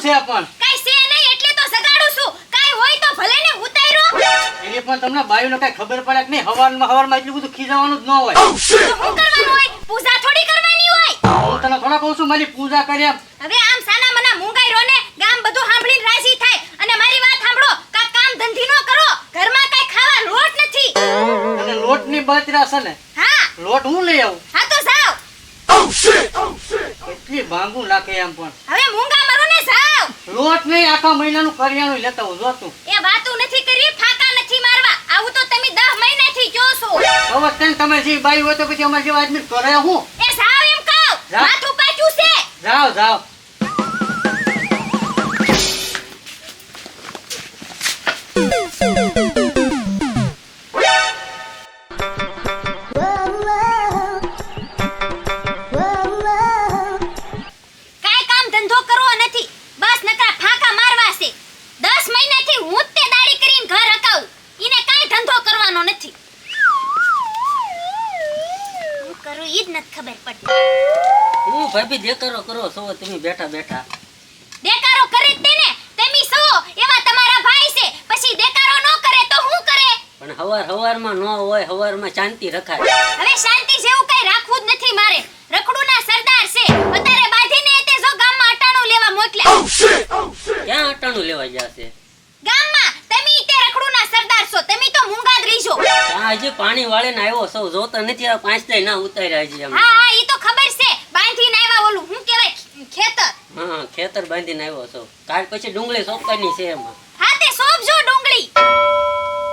છે પણ કાઈ છે નહીં એટલે તો સગાડું છું. કાઈ હોય તો ભલે ને ઉતાર્યો. એની પણ તમને બાયુને કઈ ખબર પડે કે નહીં? હવારમાં એટલું બધું ખીજાવાનું જ ન હોય. તો શું કરવાનું હોય? પૂજા થોડી કરવાની હોય. હું તને થોડા કહું છું મારી પૂજા કરી એમ. હવે આમ સાના મના મૂંગાઈ રોને ગામ બધું સાંભળીને રાજી થાય અને મારી વાત સાંભળો. કામ ધંધી નો કરો. ઘરમાં કાઈ ખાવા લોટ નથી. અને લોટની બળતરા છે ને? હા. લોટ હું લઈ આવું. હા તો જાવ. કેટલી ભાંગું નાખે એમ પણ. હવે મૂંગા મરો ને જાવ. લોટ નહીં, આખા મહિનાનું કરિયાણું લેતા હું જોતું. એ વાતું નથી કરી, ફાકા નથી મારવા. આવું તો તમે 10 મહિનાથી જો છો. હવે તેમ તમે જે બાઈ હોય તો પછી અમારી જેવા આદમી કરે હું? એ જાવ એમ કહું. જા. માથું પાછું છે. જાઓ જાઓ. કાઈ કામ ધંધો કરવો નથી. બસ નકરા ફાકા મારવા છે. 10 મહિનાથી હું જ તે દાડી કરીને ઘર હકાવું. ઈને કાઈ ધંધો કરવાનો નથી. હું કરું ઈ જ નથી ખબર પડતી. હું ભાભી દેકારો કરો છો તમે બેઠા બેઠા. દેકારો કરે જ તેને. તેમી સો એવા તમારા ભાઈ છે. પછી દેકારો નો કરે તો હું કરે? પણ હવારમાં ન હોય, હવારમાં શાંતિ રખાય. હવે શાંતિ જેવું કઈ રાખવું જ નથી મારે. રખડુના સરદાર છે. અત્યારે બાંધીને તે જો ગામમાં અટાણું લેવા મોકલ્યા. ક્યાં અટાણું લેવા જશે? ગામમાં તમે તે રખડુના સરદાર છો. તમે તો મૂંગા જ રીજો. ત્યાં હજી પાણી વાળીને આવ્યો સૌ જોતા નથી. આ 5 દાય ના ઉતાર્યા હજી એમ. હા હા ઈ તો ખબર છે. બાંધીને આવ્યા ઓલું હું કહેવાય ખેતર. હા, ખેતર બાંધીને આવ્યો છો. કાલ પછી ડુંગળી સોંપવાની છે એમાં. હા તે સોંપજો ડુંગળી.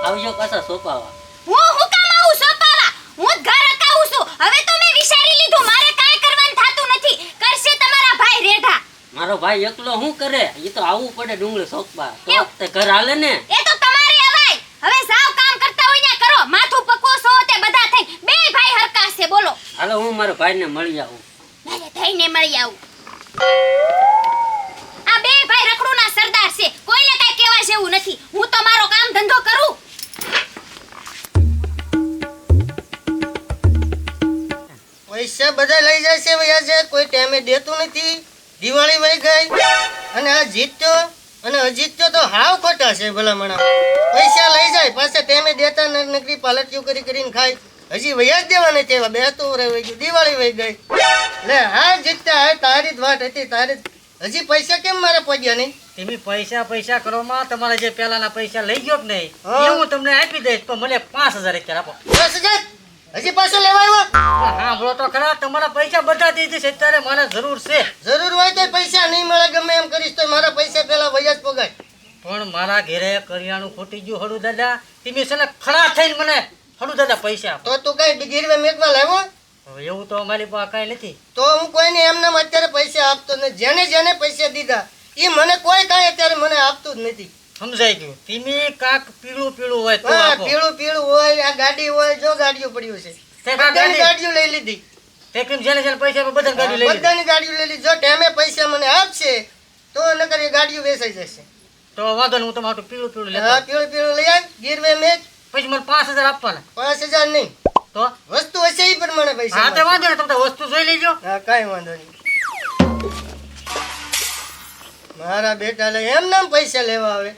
આવજો પાછા સોંપાવા. હું કામ આવું સોંપાવા? હું જ ઘર હકાવું છું. હવે તો મેં વિચારી લીધું મારે કાઈ કરવાનું થાતું નથી. કરશે તમારા ભાઈ રેઢા. મારો ભાઈ એકલો શું કરે? એ તો આવવું પડે ડુંગળી સોંપવા. તો તે ઘર હાલે ને. એ તો તમારે અવાય. હવે જાવ કામ કરતા હોય ત્યાં કરો. માથું પકવો છો તે બધા થઈ. બે ભાઈ હરકા છે બોલો. હાલો હું મારા ભાઈને મળી આવું. મારે થઈને મળી આવું. આ બે ભાઈ રખડુના સરદાર છે. કોઈને કાઈ કહેવા જેવું નથી. હું તો મારો કામ ધંધો કરું. પૈસા બધા લઈ જાય છે ભૈયા છે, કોઈ ટાઈમે દેતું નથી. દિવાળી વહી ગઈ અને આ જીત્યો અને અજીત્યો તો હાવ ખોટા છે ભલામણા. પૈસા લઈ જાય પાછા ટાઈમે દેતા નકરી પાલટીઓ કરીને ખાય. હજી વૈયા જ દેવા નથી એવા. 2 વર્ષ વહી ગયું, દિવાળી વહી ગઈ. લે હા જીત્યા, હા તારી જ વાત હતી. તારી હજી પૈસા કેમ મારે પહોંચ્યા નહીં? તમે પૈસા કરવામાં તમારા જે પેલાના પૈસા લઈ ગયો કે નહીં હા. એ હું તમને આપી દઈશ. પણ મને 5000 અત્યારે આપો. 10,000 હજી પાછો લેવા આવ્યો? હા બોલો તો ખરા, તમારા પૈસા બધા દીધી છે અત્યારે મારે જરૂર છે. જરૂર હોય તો પૈસા નહીં મળે. ગમે એમ કરીશ તો મારા પૈસા પેલા વૈયા જ પગાય. પણ મારા ઘરે કરિયાણું ખોટી ગયું. હળુ દાદા તમે છે ને ખડા થઈને મને હળુ દાદા પૈસા આપો. તો તું કઈ ગીરવે મેકવા લાવ્યો? હવે એવું તો અમારી પાસે કઈ નથી. તો હું કોઈને એમને અત્યારે પૈસા આપતો નથી. જેને પૈસા દીધા એ મને કોઈ કાંઈ અત્યારે મને આપતું જ નથી. સમજાઈ ગયું. તમે કાક પીળું હોય તો હા આપો. પીળું હોય. આ ગાડી હોય, જો ગાડીઓ પડ્યું છે. તે કાંઈ બધાની ગાડી- ગાડીઓ લઈ લીધી. તે કેમ જેને પૈસા આપે બધાને ગાડી લઈ લીધી. બધાની ગાડીઓ લઈ લીધી. જો ટાઈમે પૈસા મને આપશે તો નકર એ ગાડીઓ વેચાઈ જશે. તો વાંધો નહીં, હું તમારું પીળું લેતો હા આવું. પીળું લઈ આવ. ગીરવે મેચ. પછી મને 5000 આપવાના. 5,000 નહીં, તો વસ્તુ હશે એ પ્રમાણે પૈસા હા તે મળશે. વાંધો નહીં, તમે તો વસ્તુ જોઈ લેજો. હા કાંઈ વાંધો નહીં. મારા બેટા લઈ એમ નામ પૈસા લેવા આવે.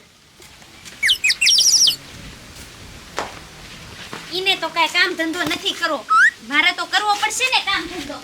ઈને તો કાઈ કામ ધંધો નથી કરવો. મારે તો કરવો પડશે ને કામ ધંધો.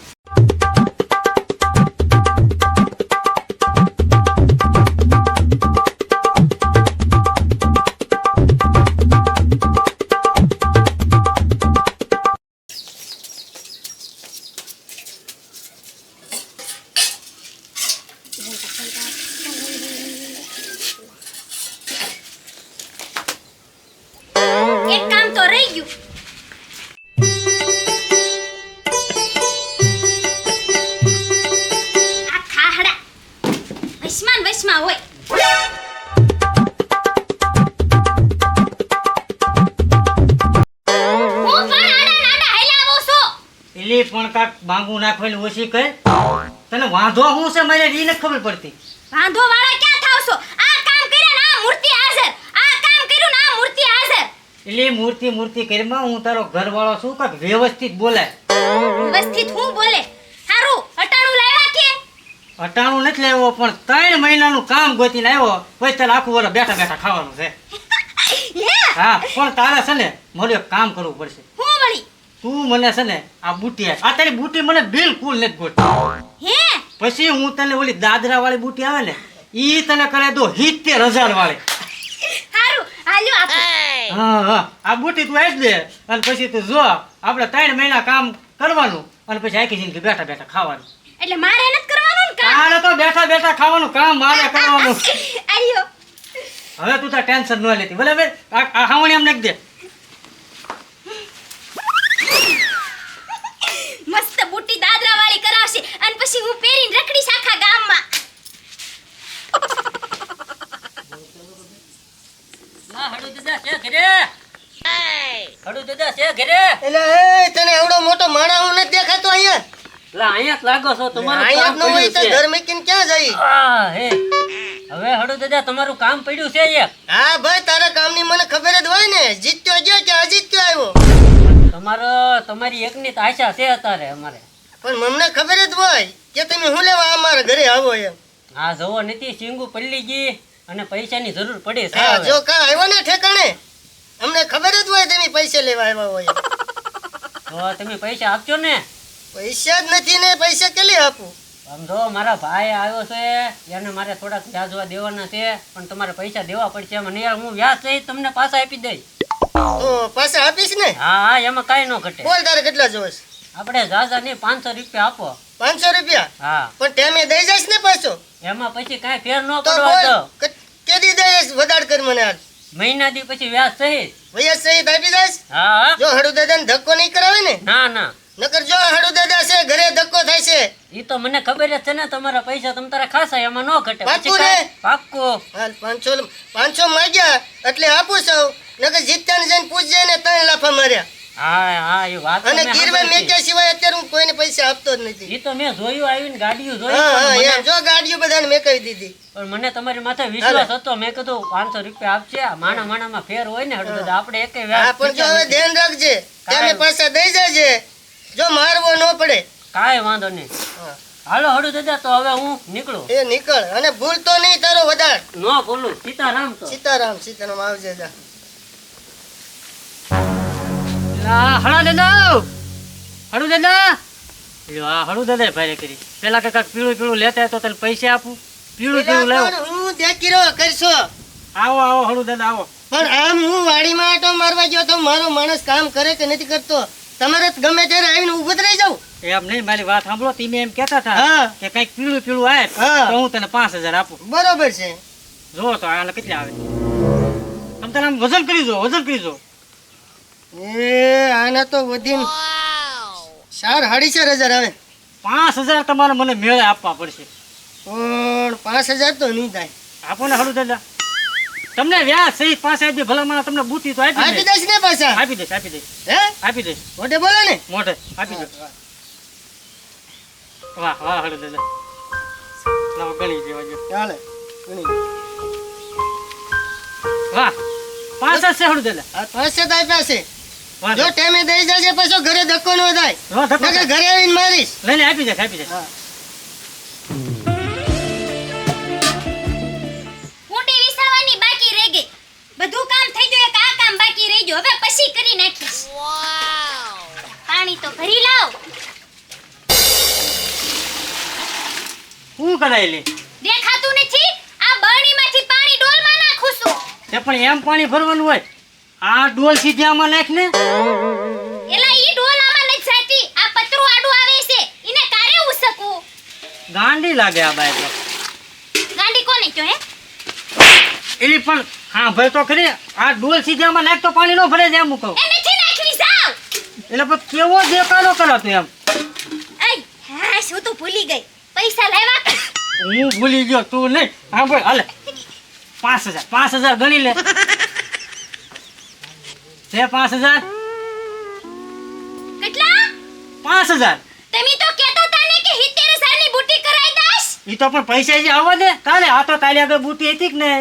એક કામ તો રહી ગયું. આ ખાહડા વસમાં હોય. હું પણ આડા હલાવો છો. એલી પણ કાક બાંગુ નાખવાની ઓછી કર. તને વાંધો શું છે મારે ઈ નથી ખબર પડતી. વાંધો વાળા ક્યાં થાવશો? આ કામ કર્યા ને આ મૂર્તિ હાજર. આ કામ કર્યું ને આ મૂર્તિ હાજર. એલી મૂર્તિ કરીમાં હું તારો ઘરવાળો છું, કાક વ્યવસ્થિત બોલાય. વ્યવસ્થિત હું બોલે? હારું અટાણું લાવ્યા કે? અટાણું નથી લેવો પણ 3 મહિનાનું કામ ગોતીને આવ્યો પછી તારે આખું વર્ષ બેઠા બેઠા ખાવાનું છે હે હા પણ તારે છે ને મારું એક કામ કરવું પડશે હું વળી તું મને છે ને આ બુટી આ તારી બુટી મને બિલકુલ નથી ગોતી હે પછી હું તને ઓલી દાદરા વાળી બુટી આવે ને ઈ તને કરે દો 70,000 વાળી હારું હાલ્યો આપો હા હા આ બુટી તું આઈ દે અને પછી તું જો આપણે 3 મહિના કામ કરવાનું અને પછી આખી જિંદગી બેઠા બેઠા ખાવાનું એટલે મારે નથી કરવાનું ને કામ તારે તો બેઠા બેઠા ખાવાનું કામ મારે કરવાનું આલ્યો હવે તું તાર ટેન્શન ન લેતી બરાબર આ હાવણી એમ નાખ દે મસ્ત બુટ્ટી દાદરા વાળી કરાવશે અને પછી હું પહેરીને રખડીશ આખા ગામમાં લા હડુ દાદા છે ઘરે હડુ દાદા છે ઘરે એટલે એ તને એવડો મોટો માણા હું નથી દેખાતો અહીંયા લા અહીંયા જ લાગો છો તમારું અહીંયા કામ જ ન હોય તો પડ્યું છે ઘર મૂકીને ક્યાં જઈ આ હે હવે હડુ દાદા તમારું કામ પડ્યું છે એક હા ભાઈ તારા કામની મને ખબર જ હોય ને જીત્યો ગયો કે અજીત્યો આવ્યો તમારી એકની તો આશા છે અત્યારે અમારે પણ મને ખબર જ હોય કે તમે હું લેવા અમારા ઘરે આવો એમ આ જવો નથી સિંગુ પલ્લી ગઈ અને પૈસાની જરૂર પડી છે હા હવે. જો કા આવ્યો ને ઠેકાણે અમને ખબર જ હોય તમે પૈસા લેવા આવ્યા હોય તો તમે પૈસા આપજો ને પૈસા જ નથી ને પૈસા કેટલી આપું આમ જો મારા ભાઈ આવ્યો છે એને મારે થોડાક વ્યાજવા દેવાના છે પણ તમારે પૈસા દેવા પડશે મને યાર હું વ્યાજ સહિત તમને પાછા આપી દઈ તો પાછા આપીશ ને હા હા એમાં કાંઈ ન ઘટે બોલ તારે કેટલા જોઈશ આપણે ઝાઝા નહીં 500 રૂપિયા આપો 500 રૂપિયા હા પણ ટેમે દઈ જઈશ ને પાછો એમાં પછી કાંઈ ફેર ન તો પડવા બોલ દો કેદી દઈશ વધાર કર મને આજ મહિના દી પછી વ્યાજ સહિત ભૈયા સહિત આપી દઈશ હા હા જો હડુ દાદાને ધક્કો નહીં કરાવે ને ના ના નકર જો હડુ દાદા છે ઘરે ધક્કો થાય છે ઈ તો મને ખબર જ છે ને તમારા પૈસા તમ તારા ખાસા એમાં ન ઘટે પાક્કું પછી કાંઈ- ને? પાક્કું હાલ 500 માંગ્યા એટલે આપું સૌ નકર જીત્યાને જઈને પૂછજે ને 3 લાફા માર્યા હા હા એ વાત તો અને મેં ગીરવે સાંભળી મેક્યા સિવાય અત્યારે હું કોઈને પૈસા આપતો જ નથી ઈ તો મેં જોયું આવીને ગાડીઓ જોઈ હા હા પણ એમ જો ગાડીઓ બધાને મેકાવી દીધી પણ મને તમારી માથે વિશ્વાસ હતો મેં કીધું 500 રૂપિયા આપશે આ માણા માણામાં ફેર હોય ને હળદર આપણે એકે હા વ્યાજ પણ જો હવે ધ્યાન રાખજે તમે કાંઈ- પાછા દઈ જજે જો મારવો ન પડે કાંઈ વાંધો નહીં હા. હાલો હળુ દાદા તો હવે હું નીકળું એ નીકળ અને ભૂલતો નહીં તારો વધાર ન ભૂલું સીતારામ તો સીતારામ આવજે જા હળા દાદા હળુ દાદા લ્યો આ હળુ દાદા ભાઈ કરી પેલા કે કાંઈક પીળું પીળું લેતા તો તને પૈસા આપું પીળું પીળું પેલા લેવો પણ હું દેખી રહ્યો કરશો આવો આવો હળુ દાદા આવો પણ આમ હું વાડીમાં આટો મારવા ગયો તો મારો માણસ કામ કરે કે નથી કરતો તમારે જ ગમે ત્યારે આવીને ઊભું જ રહી જાવ એમ નહીં મારી વાત સાંભળો તમે એમ કહેતા હતા હા. કે કંઈક પીળું પીળું આવે હા. તો હું તને 5,000 આપું બરોબર છે જો તો આને કેટલા આવે તમે તને આમ વજન કરી જો વજન કરી જો એ આના તો વધીને 4,5,000 આવે 5,000 તમારે મને મેળે આપવા પડશે પણ 5,000 તો નહીં થાય આપો ને હળુ દાદા તમને વ્યાજ સહિત 5,000 ભલામણ તમને બુટી તો આપી આપી દઈશ દઈશ ને પાછા આપી દઈશ આપી દઈશ હે આપી દઈશ મોઢે બોલો ને મોઢે આપી દઈશ વાહ વાહ હળુ દાદા લાવો ગણી દેવા જો ચાલે ગણી. વાહ 5,000 છે હળુ દાદા આ 5,000 આપ્યા છે વાહ જો ટાઈમે દઈ જશે પછી ઘરે ધક્કો ન થાય વાહ, ધક્કો નકર થાય. ઘરે આવીને મારીશ લઈને આપી દઈશ આપી દઈશ હા. કુંડી વિસરવાની બાકી રહી ગઈ બધું કામ થઈ ગયું એક આ કામ બાકી રહી ગયું હવે પછી કરી નાખીશ પાણી તો ભરી લાવ શું કરાય લે દેખાતું નથી આ બરણીમાંથી પાણી ડોલમાં નાખું છું તે પણ એમ પાણી ભરવાનું હોય આ ડોલ સીધી આમાં નાખ ને એલા ઈ ડોલામાં નથી જાતી આ પતરું આડું આવે છે ઈને કારે ઉસકવું ગાંડી લાગે આ બાઈ તો ગાંડી કોને કયો હે એલી પણ હા ભાઈ તો ખરી આ ડોલ સીધી આમાં નાખ તો પાણી નો ભરે છે એમ હું કહું એ નથી નાખવી જાવ એટલે પણ કેવો દેખાડો કરો તું એમ અય હા શું તો ભૂલી ગઈ પૈસા લાવ્યા કે હું ભૂલી ગયો તું નહીં હા ભાઈ હાલે 5,000 ગણી લે છે 5,000 કેટલા 5,000 તમે તો કહેતા હતા ને કે 70,000 ની બુટી કરાઈ દાશ ઈ તો પણ પૈસા જે આવવા દે તારે આ તો તારી આગળ બુટી હતી કે ને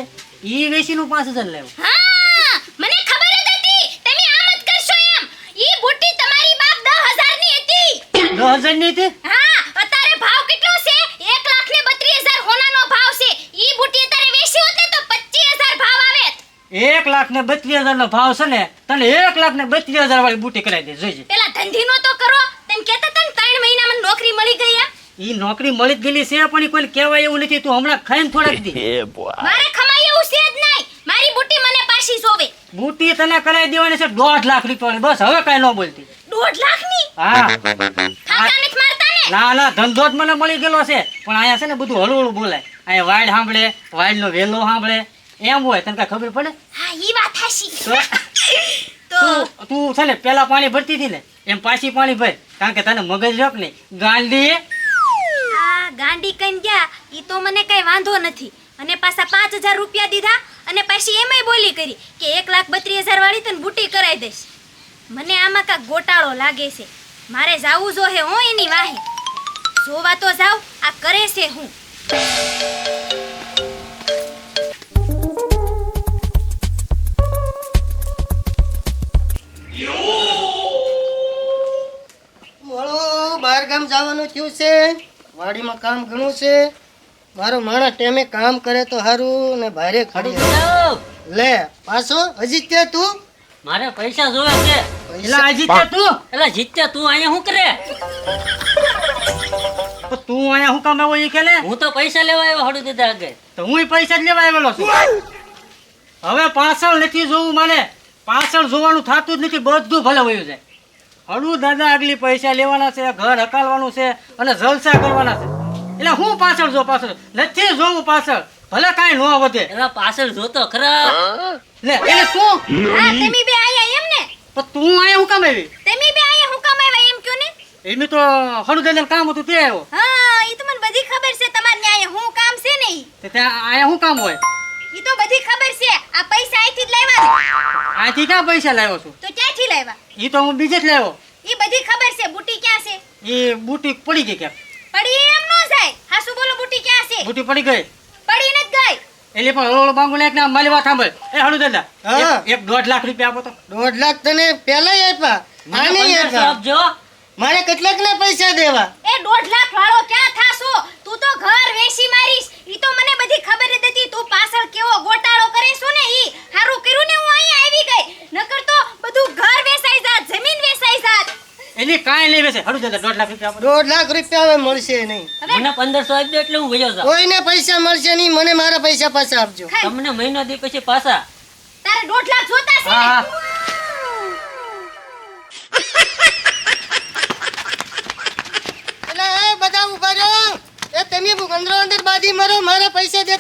ઈ વેચીનું 5,000 લેવું હા મને ખબર જ હતી તમે આમ જ કરશો એમ ઈ બુટી તમારી બાપ 10,000 ની હતી 10,000 ની હતી હા અત્યારે ભાવ કેટલો છે 1,00,000 ને 1,32,000 નો ભાવ છે ને, તને 1,32,000 વાળી બુટી કરાવી દે, જોઈજે. પેલા ધંધીનો તો કરો. તેમ કહેતા હતા ને 3 મહિનામાં નોકરી મળી ગઈ એમ. ઈ નોકરી મળી જ ગયેલી છે, પણ ઈ કોઈને કહેવાય એવું નથી. તું હમણાં ખાઈને થોડાક દી મારે ખમાય એવું છે જ નહીં. મારી બુટી મને પાછી સોવે. બુટી તને કરાવી દેવાની છે 1.5 લાખ રૂપિયાની. બસ હવે કાંઈ ન બોલતી. 1.5 લાખની? હા ફાકા નથી મારતા ને? ના ધંધો જ મને મળી ગયેલો છે, પણ અહીંયા છે ને બધું હળવું બોલાય. અહીંયા વાઈડ સાંભળે, વાઈડનો વેલો સાંભળે, એમ હોય. તને કાંઈ ખબર પડે? હા ઈ વાત હાચી. તો તું છે ને પેલા પાણી ભરતી હતી ને, એમ પાછી પાણી ભર. કારણ કે તને મગજ રોક નહીં ગાંડી. આ ગાંડી કઈ ગયા ઈ તો મને કઈ વાંધો નથી. અને પાછા 5,000 રૂપિયા દીધા અને પાછી એમાંય બોલી કરી કે 1,32,000 વાળી તને બુટી કરાવી દઈશ. મને આમાં કાંઈક ગોટાળો લાગે છે. મારે જાવું જો હે હો એની વાહે. જોવા તો જાવ આ કરે છે હું. મારું બહાર ગામ જવાનું થયું છે, વાડીમાં કામ ઘણું છે. મારો માણસ ટેમે કામ કરે તો સારું ને ભારે ખડી લે પાછો હજી તે તું મારે પૈસા જોવે છે. એલા હજી તે તું એટલે જીત્યા તું અહીંયા શું કરે? તો તું અહીંયા હું કામ આવ્યો ઈ કે લે. હું તો પૈસા લેવા આવ્યો હળુ દીધા આગળ. તો હું પૈસા જ લેવા આવેલો છું. હવે પાછળ નથી જોવું મારે. પાછળ જોવાનું થતું જ નથી. બધું ભલે વયું જાય. હળું દાદા આગલી પૈસા લેવાના છે, ઘર હકાલવાનું છે અને જલસા કરવાના છે. એટલે હું પાછળ જો પાછળ નથી જોવું પાછળ. ભલે કાંઈ ન વધે. એલા પાછળ જોતો ખરા. લે એટલે તું હા તમે બે આયા એમ ને? પણ તું અહીંયા હું કામ આવી? તમે બે આયા હું કામ આવ્યા એમ કયો ને? એમની તો હળું દાદા કામ હતું તે આવ્યો. હા ઈ તો મને બધી ખબર છે. તમારે ન્યાય હું કામ છે ને ઈ. તે ત્યાં અહીંયા શું કામ હોય? ઈ તો બધી ખબર છે. આ પૈસા અહીંથી જ લાવ્યા ને? આથી ક્યાં પૈસા લાવ્યો છું? તો ક્યાંથી લાવ્યા? એ તો હું બીજે જ લાવ્યો. ઈ બધી ખબર છે. બુટી ક્યાં છે? એ બુટી પડી ગઈ ક્યાંક. પડી એમ નો જાય. હાસુ બોલો બુટી ક્યાં છે? બુટી પડી ગઈ પડી નથી ગઈ. એટલે પણ હળો બાંગુ નાખ ને મારી વાત સાંભળ. એ હળું દાદા હા. એક 1.5 લાખ રૂપિયા આપો તો. 1.5 લાખ તને પેલા આપ્યા મને આને 1500 આપ્યા. આપજો. મારે કેટલાક ને પૈસા દેવા? એ 1.5 લાખ વાળો ક્યાં થાશો? તું તો ઘર વેચી મારીશ. ઈ તો મને બધી ખબર જ હતી. તું પાછળ કેવો ગોટાળો કરીશું ને ઈ હારું કર્યું ને હું અહીંયા આવી ગઈ. નકર તો બધું ઘર વેચાઈ જાત, જમીન વેચાઈ જાત. એની કાંઈ લેવે છે. હળું દાદા 1.5 લાખ રૂપિયા આપો. 1.5 લાખ રૂપિયા હવે મળશે નહીં. હવે મને 1500 આપજો એટલે હું વયો જાઉં. કોઈને પૈસા મળશે નહીં. મને મારા પૈસા પાછા આપજો. ખાઈ. તમને મહિનો દી પછી પાછા. તારે 1.5 લાખ જોતા છે હા, ને? એટલે એ બધા ઉભા રહો. એ તમે અંદર અંદર બાજી મારો. મારા પૈસા દે.